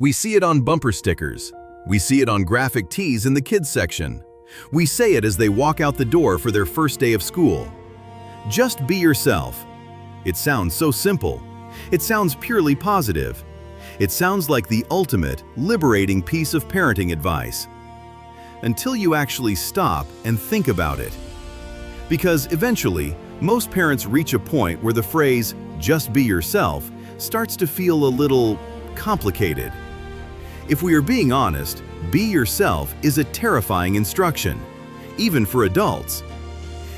We see it on bumper stickers. We see it on graphic tees in the kids section. We say it as they walk out the door for their first day of school. Just be yourself. It sounds so simple. It sounds purely positive. It sounds like the ultimate, liberating piece of parenting advice. Until you actually stop and think about it. Because eventually, most parents reach a point where the phrase, "just be yourself," starts to feel a little complicated. If we are being honest, be yourself is a terrifying instruction, even for adults.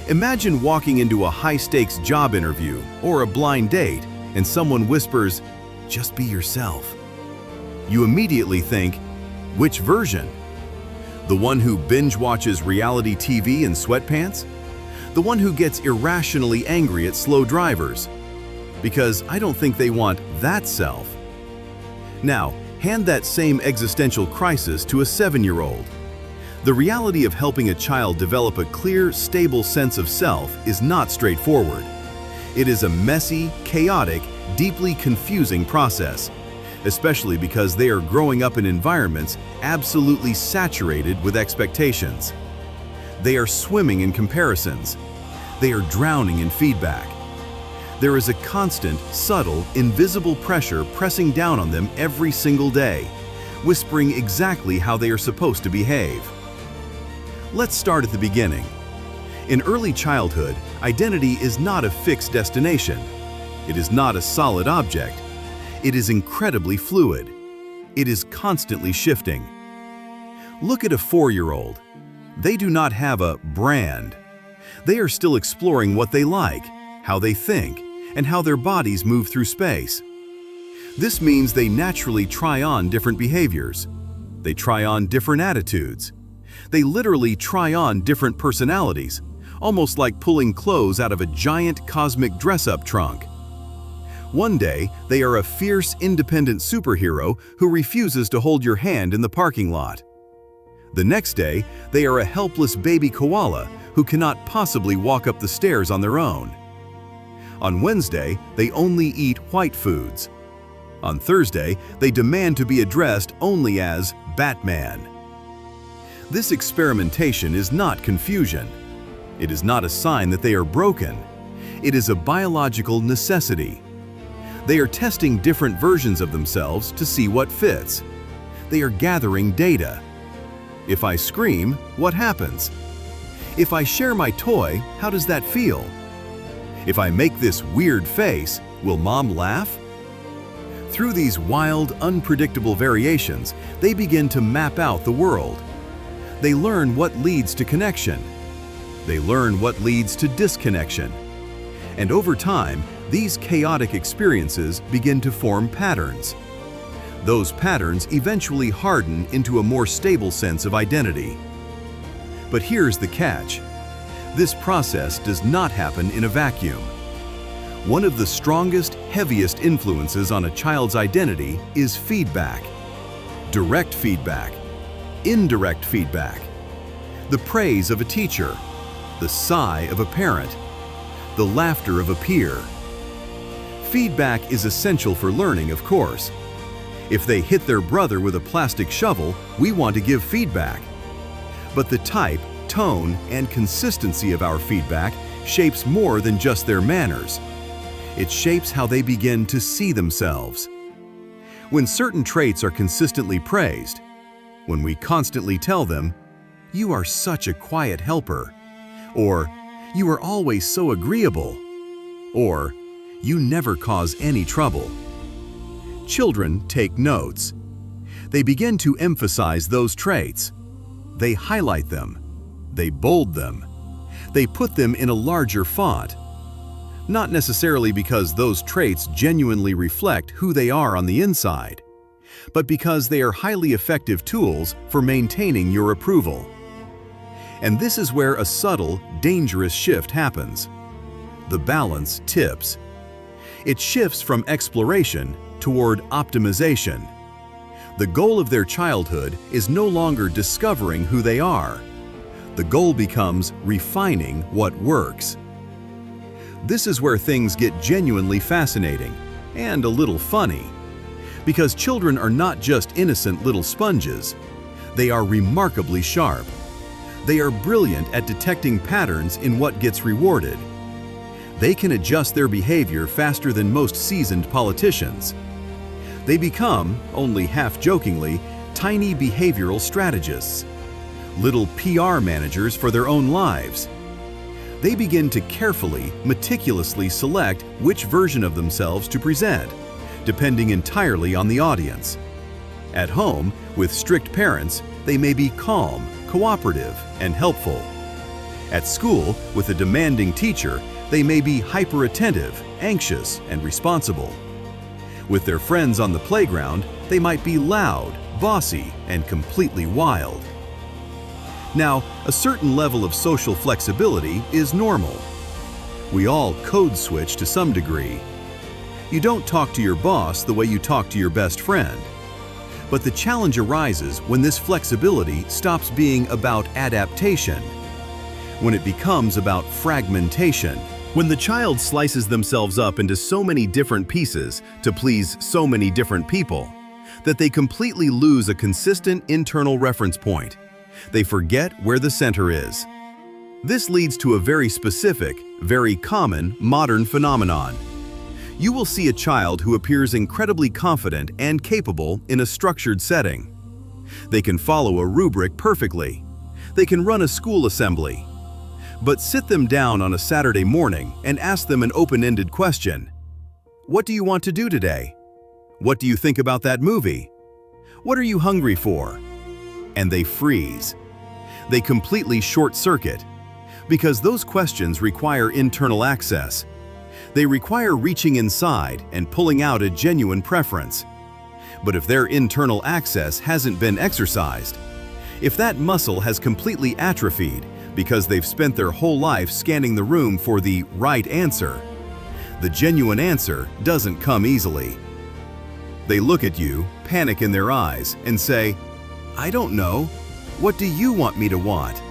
Imagine walking into a high-stakes job interview or a blind date and someone whispers, "just be yourself." You immediately think, which version? The one who binge-watches reality TV in sweatpants? The one who gets irrationally angry at slow drivers? Because I don't think they want that self. Now, hand that same existential crisis to a 7-year-old. The reality of helping a child develop a clear, stable sense of self is not straightforward. It is a messy, chaotic, deeply confusing process, especially because they are growing up in environments absolutely saturated with expectations. They are swimming in comparisons. They are drowning in feedback. There is a constant, subtle, invisible pressure pressing down on them every single day, whispering exactly how they are supposed to behave. Let's start at the beginning. In early childhood, identity is not a fixed destination. It is not a solid object. It is incredibly fluid. It is constantly shifting. Look at a 4-year-old. They do not have a brand. They are still exploring what they like, how they think, and how their bodies move through space. This means they naturally try on different behaviors. They try on different attitudes. They literally try on different personalities, almost like pulling clothes out of a giant cosmic dress-up trunk. One day, they are a fierce, independent superhero who refuses to hold your hand in the parking lot. The next day, they are a helpless baby koala who cannot possibly walk up the stairs on their own. On Wednesday, they only eat white foods. On Thursday, they demand to be addressed only as Batman. This experimentation is not confusion. It is not a sign that they are broken. It is a biological necessity. They are testing different versions of themselves to see what fits. They are gathering data. If I scream, what happens? If I share my toy, how does that feel? If I make this weird face, will mom laugh? Through these wild, unpredictable variations, they begin to map out the world. They learn what leads to connection. They learn what leads to disconnection. And over time, these chaotic experiences begin to form patterns. Those patterns eventually harden into a more stable sense of identity. But here's the catch. This process does not happen in a vacuum. One of the strongest, heaviest influences on a child's identity is feedback. Direct feedback, indirect feedback, the praise of a teacher, the sigh of a parent, the laughter of a peer. Feedback is essential for learning, of course. If they hit their brother with a plastic shovel, we want to give feedback. But the type, tone, and consistency of our feedback shapes more than just their manners. It shapes how they begin to see themselves. When certain traits are consistently praised, when we constantly tell them, "You are such a quiet helper," or "You are always so agreeable," or "You never cause any trouble," children take notes. They begin to emphasize those traits. They highlight them. They bold them. They put them in a larger font. Not necessarily because those traits genuinely reflect who they are on the inside, but because they are highly effective tools for maintaining your approval. And this is where a subtle, dangerous shift happens. The balance tips. It shifts from exploration toward optimization. The goal of their childhood is no longer discovering who they are. The goal becomes refining what works. This is where things get genuinely fascinating and a little funny, Because children are not just innocent little sponges. They are remarkably sharp. They are brilliant at detecting patterns in what gets rewarded. They can adjust their behavior faster than most seasoned politicians. They become, only half-jokingly, tiny behavioral strategists, little PR managers for their own lives. They begin to carefully, meticulously select which version of themselves to present, depending entirely on the audience. At home, with strict parents, they may be calm, cooperative, and helpful. At school, with a demanding teacher, they may be hyper-attentive, anxious, and responsible. With their friends on the playground, they might be loud, bossy, and completely wild. Now, a certain level of social flexibility is normal. We all code switch to some degree. You don't talk to your boss the way you talk to your best friend. But the challenge arises when this flexibility stops being about adaptation, when it becomes about fragmentation. When the child slices themselves up into so many different pieces to please so many different people, that they completely lose a consistent internal reference point. They forget where the center is. This leads to a very specific, very common modern phenomenon. You will see a child who appears incredibly confident and capable in a structured setting. They can follow a rubric perfectly. They can run a school assembly. But sit them down on a Saturday morning and ask them an open-ended question. What do you want to do today? What do you think about that movie? What are you hungry for? And they freeze. They completely short-circuit, because those questions require internal access. They require reaching inside and pulling out a genuine preference. But if their internal access hasn't been exercised, if that muscle has completely atrophied because they've spent their whole life scanning the room for the right answer, the genuine answer doesn't come easily. They look at you, panic in their eyes, and say, "I don't know. What do you want me to want?"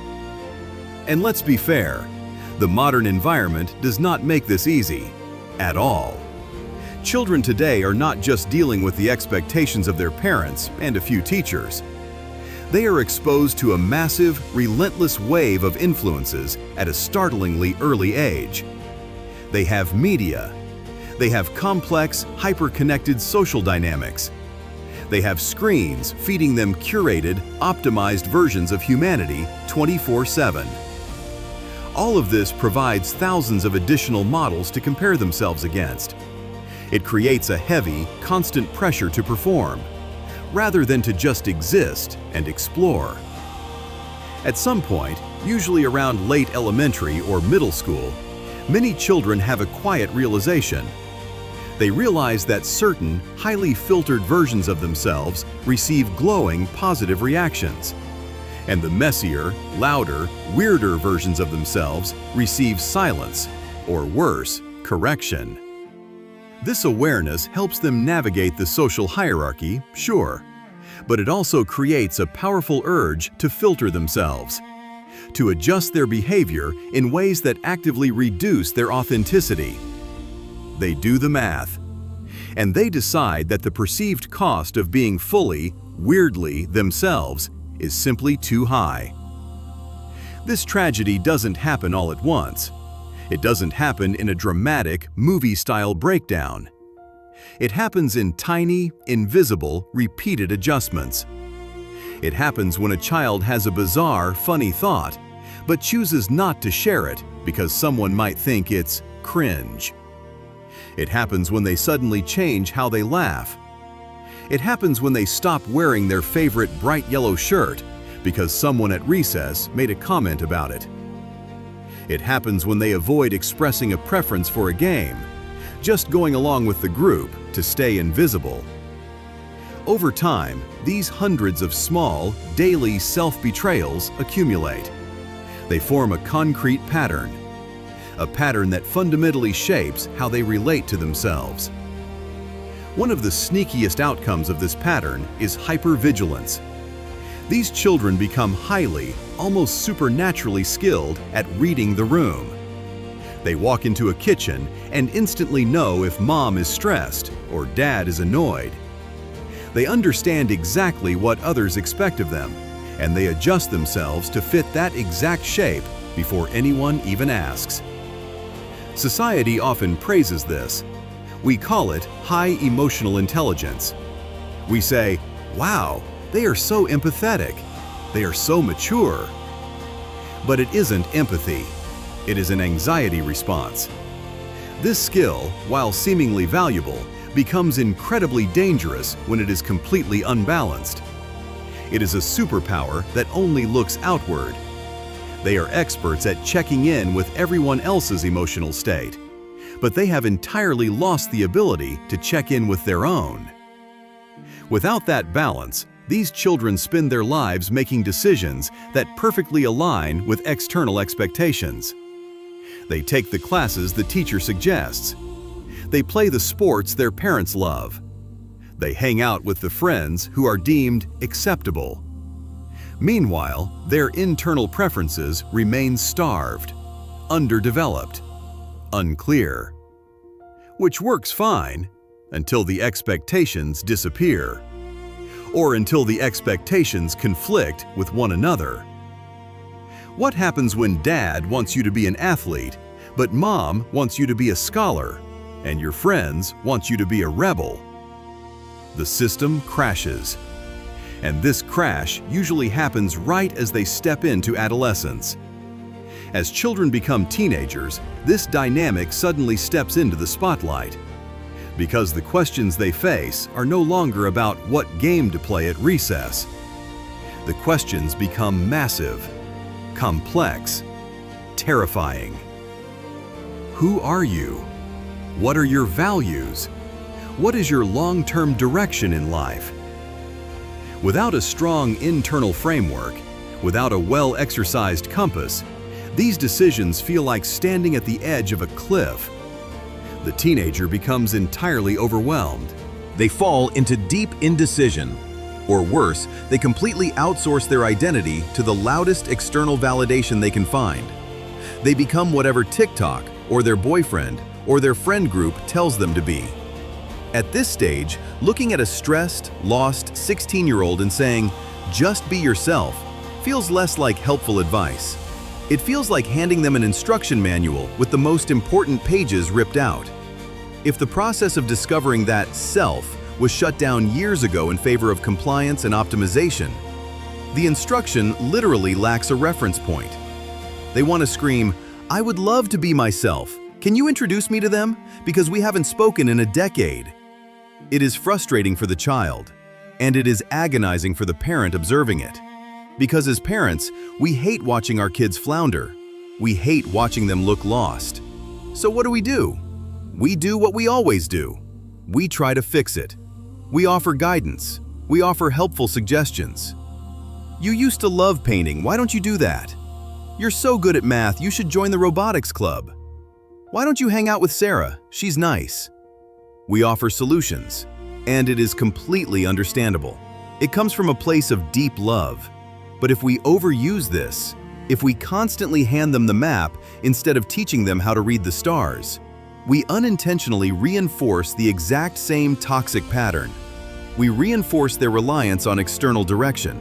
And let's be fair, the modern environment does not make this easy, at all. Children today are not just dealing with the expectations of their parents and a few teachers. They are exposed to a massive, relentless wave of influences at a startlingly early age. They have media. They have complex, hyper-connected social dynamics. They have screens feeding them curated, optimized versions of humanity 24/7. All of this provides thousands of additional models to compare themselves against. It creates a heavy, constant pressure to perform, rather than to just exist and explore. At some point, usually around late elementary or middle school, many children have a quiet realization. They realize that certain, highly filtered versions of themselves receive glowing, positive reactions, and the messier, louder, weirder versions of themselves receive silence, or worse, correction. This awareness helps them navigate the social hierarchy, sure, but it also creates a powerful urge to filter themselves, to adjust their behavior in ways that actively reduce their authenticity. They do the math, and they decide that the perceived cost of being fully, weirdly themselves is simply too high. This tragedy doesn't happen all at once. It doesn't happen in a dramatic, movie-style breakdown. It happens in tiny, invisible, repeated adjustments. It happens when a child has a bizarre, funny thought, but chooses not to share it because someone might think it's cringe. It happens when they suddenly change how they laugh. It happens when they stop wearing their favorite bright yellow shirt because someone at recess made a comment about it. It happens when they avoid expressing a preference for a game, just going along with the group to stay invisible. Over time, these hundreds of small, daily self-betrayals accumulate. They form a concrete pattern, a pattern that fundamentally shapes how they relate to themselves. One of the sneakiest outcomes of this pattern is hypervigilance. These children become highly, almost supernaturally skilled at reading the room. They walk into a kitchen and instantly know if mom is stressed or dad is annoyed. They understand exactly what others expect of them, and they adjust themselves to fit that exact shape before anyone even asks. Society often praises this. We call it high emotional intelligence. We say, "Wow, they are so empathetic. They are so mature." But it isn't empathy. It is an anxiety response. This skill, while seemingly valuable, becomes incredibly dangerous when it is completely unbalanced. It is a superpower that only looks outward. They are experts at checking in with everyone else's emotional state, but they have entirely lost the ability to check in with their own. Without that balance, these children spend their lives making decisions that perfectly align with external expectations. They take the classes the teacher suggests. They play the sports their parents love. They hang out with the friends who are deemed acceptable. Meanwhile, their internal preferences remain starved, underdeveloped, unclear. Which works fine until the expectations disappear, or until the expectations conflict with one another. What happens when Dad wants you to be an athlete, but Mom wants you to be a scholar, and your friends want you to be a rebel? The system crashes. And this crash usually happens right as they step into adolescence. As children become teenagers, this dynamic suddenly steps into the spotlight, because the questions they face are no longer about what game to play at recess. The questions become massive, complex, terrifying. Who are you? What are your values? What is your long-term direction in life? Without a strong internal framework, without a well-exercised compass, these decisions feel like standing at the edge of a cliff. The teenager becomes entirely overwhelmed. They fall into deep indecision, or worse, they completely outsource their identity to the loudest external validation they can find. They become whatever TikTok, or their boyfriend, or their friend group tells them to be. At this stage, looking at a stressed, lost 16-year-old and saying, "Just be yourself," feels less like helpful advice. It feels like handing them an instruction manual with the most important pages ripped out. If the process of discovering that self was shut down years ago in favor of compliance and optimization, the instruction literally lacks a reference point. They want to scream, "I would love to be myself. Can you introduce me to them? Because we haven't spoken in a decade." It is frustrating for the child, and it is agonizing for the parent observing it. Because as parents, we hate watching our kids flounder. We hate watching them look lost. So what do? We do what we always do. We try to fix it. We offer guidance. We offer helpful suggestions. "You used to love painting, why don't you do that? You're so good at math, you should join the robotics club. Why don't you hang out with Sarah? She's nice." We offer solutions, and it is completely understandable. It comes from a place of deep love. But if we overuse this, if we constantly hand them the map instead of teaching them how to read the stars, we unintentionally reinforce the exact same toxic pattern. We reinforce their reliance on external direction.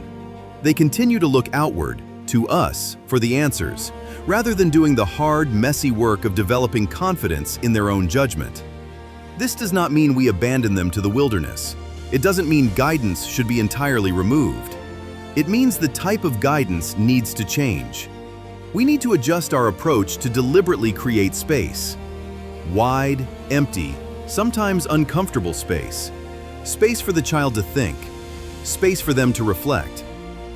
They continue to look outward, to us, for the answers, rather than doing the hard, messy work of developing confidence in their own judgment. This does not mean we abandon them to the wilderness. It doesn't mean guidance should be entirely removed. It means the type of guidance needs to change. We need to adjust our approach to deliberately create space. Wide, empty, sometimes uncomfortable space. Space for the child to think. Space for them to reflect.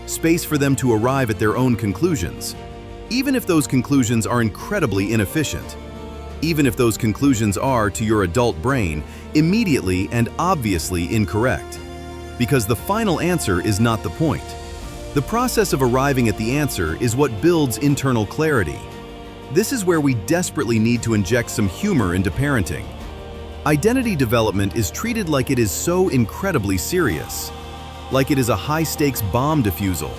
Space for them to arrive at their own conclusions, even if those conclusions are incredibly inefficient. Even if those conclusions are, to your adult brain, immediately and obviously incorrect. Because the final answer is not the point. The process of arriving at the answer is what builds internal clarity. This is where we desperately need to inject some humor into parenting. Identity development is treated like it is so incredibly serious, like it is a high-stakes bomb defusal.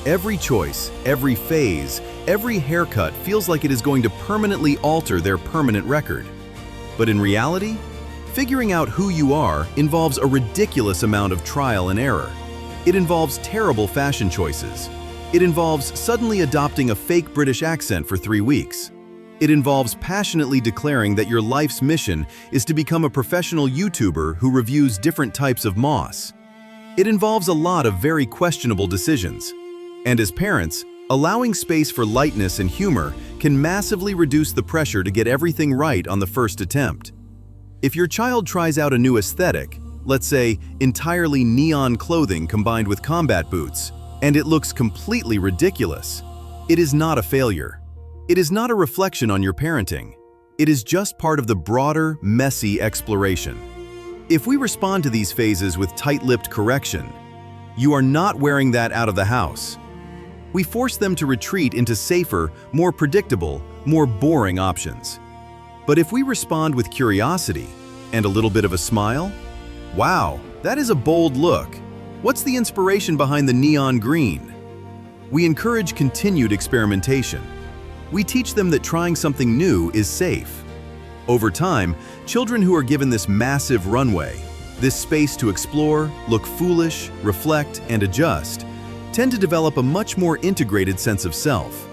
Every choice, every phase, every haircut feels like it is going to permanently alter their permanent record. But in reality, Figuring out who you are involves a ridiculous amount of trial and error. It involves terrible fashion choices. It involves suddenly adopting a fake British accent for 3 weeks. It involves passionately declaring that your life's mission is to become a professional YouTuber who reviews different types of moss. It involves a lot of very questionable decisions. And as parents, allowing space for lightness and humor can massively reduce the pressure to get everything right on the first attempt. If your child tries out a new aesthetic, let's say entirely neon clothing combined with combat boots, and it looks completely ridiculous, it is not a failure. It is not a reflection on your parenting. It is just part of the broader, messy exploration. If we respond to these phases with tight-lipped correction, "You are not wearing that out of the house," we force them to retreat into safer, more predictable, more boring options. But if we respond with curiosity and a little bit of a smile, "Wow, that is a bold look. What's the inspiration behind the neon green?" We encourage continued experimentation. We teach them that trying something new is safe. Over time, children who are given this massive runway, this space to explore, look foolish, reflect, and adjust, tend to develop a much more integrated sense of self.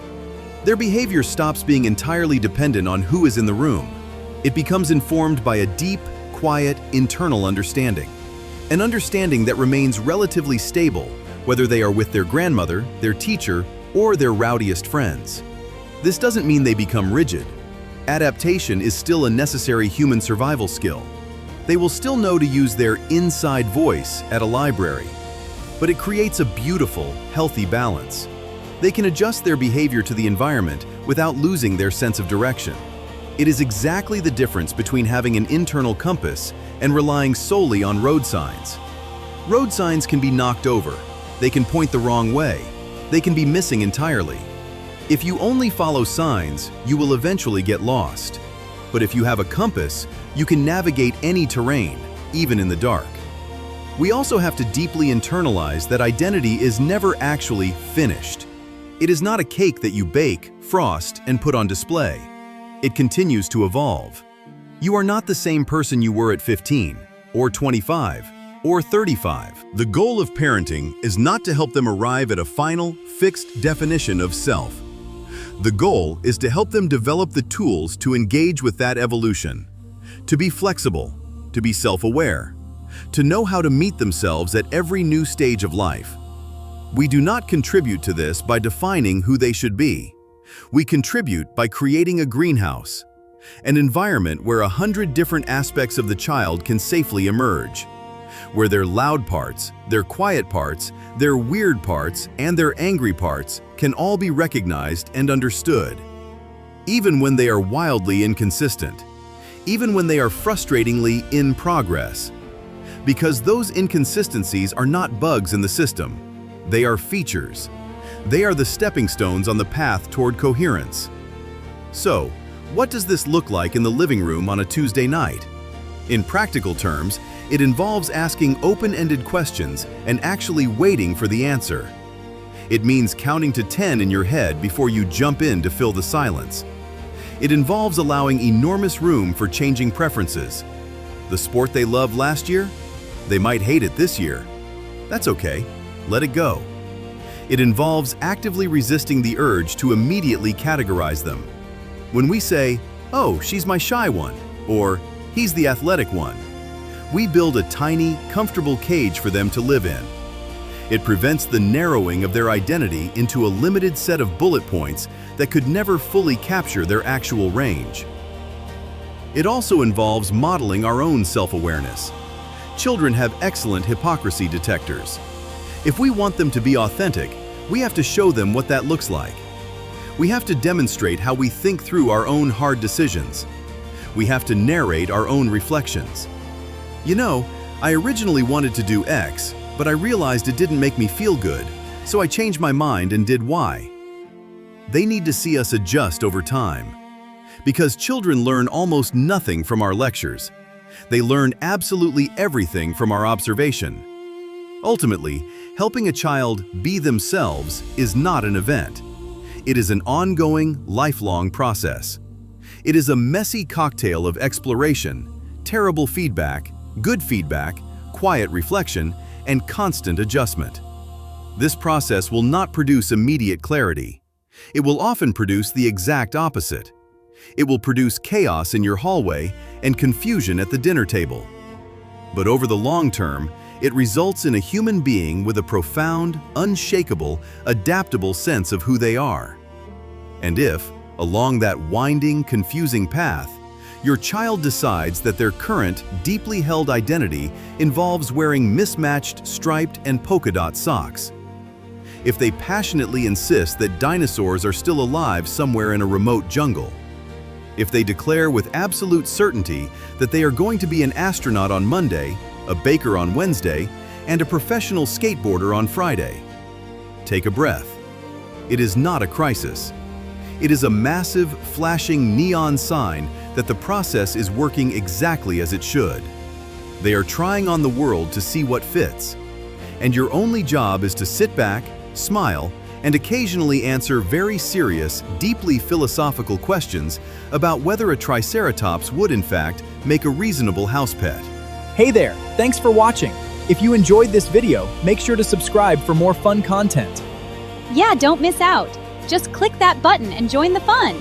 Their behavior stops being entirely dependent on who is in the room. It becomes informed by a deep, quiet, internal understanding. An understanding that remains relatively stable, whether they are with their grandmother, their teacher, or their rowdiest friends. This doesn't mean they become rigid. Adaptation is still a necessary human survival skill. They will still know to use their inside voice at a library. But it creates a beautiful, healthy balance. They can adjust their behavior to the environment without losing their sense of direction. It is exactly the difference between having an internal compass and relying solely on road signs. Road signs can be knocked over. They can point the wrong way. They can be missing entirely. If you only follow signs, you will eventually get lost. But if you have a compass, you can navigate any terrain, even in the dark. We also have to deeply internalize that identity is never actually finished. It is not a cake that you bake, frost, and put on display. It continues to evolve. You are not the same person you were at 15, or 25, or 35. The goal of parenting is not to help them arrive at a final, fixed definition of self. The goal is to help them develop the tools to engage with that evolution, to be flexible, to be self-aware, to know how to meet themselves at every new stage of life. We do not contribute to this by defining who they should be. We contribute by creating a greenhouse, an environment where 100 different aspects of the child can safely emerge, where their loud parts, their quiet parts, their weird parts, and their angry parts can all be recognized and understood. Even when they are wildly inconsistent, even when they are frustratingly in progress. Because those inconsistencies are not bugs in the system, they are features. They are the stepping stones on the path toward coherence. So, what does this look like in the living room on a Tuesday night? In practical terms, it involves asking open-ended questions and actually waiting for the answer. It means counting to 10 in your head before you jump in to fill the silence. It involves allowing enormous room for changing preferences. The sport they loved last year? They might hate it this year. That's okay. Let it go. It involves actively resisting the urge to immediately categorize them. When we say, "Oh, she's my shy one," or "He's the athletic one," we build a tiny, comfortable cage for them to live in. It prevents the narrowing of their identity into a limited set of bullet points that could never fully capture their actual range. It also involves modeling our own self-awareness. Children have excellent hypocrisy detectors. If we want them to be authentic, we have to show them what that looks like. We have to demonstrate how we think through our own hard decisions. We have to narrate our own reflections. You know, I originally wanted to do X, but I realized it didn't make me feel good, so I changed my mind and did Y. They need to see us adjust over time. Because children learn almost nothing from our lectures. They learn absolutely everything from our observation. Ultimately, helping a child be themselves is not an event. It is an ongoing, lifelong process. It is a messy cocktail of exploration, terrible feedback, good feedback, quiet reflection, and constant adjustment. This process will not produce immediate clarity. It will often produce the exact opposite. It will produce chaos in your hallway and confusion at the dinner table. But over the long term, it results in a human being with a profound, unshakable, adaptable sense of who they are. And if, along that winding, confusing path, your child decides that their current, deeply held identity involves wearing mismatched, striped, and polka dot socks, if they passionately insist that dinosaurs are still alive somewhere in a remote jungle, if they declare with absolute certainty that they are going to be an astronaut on Monday, a baker on Wednesday, and a professional skateboarder on Friday, take a breath. It is not a crisis. It is a massive, flashing neon sign that the process is working exactly as it should. They are trying on the world to see what fits. And your only job is to sit back, smile, and occasionally answer very serious, deeply philosophical questions about whether a triceratops would in fact make a reasonable house pet. Hey there, thanks for watching. If you enjoyed this video, make sure to subscribe for more fun content. Yeah, don't miss out. Just click that button and join the fun.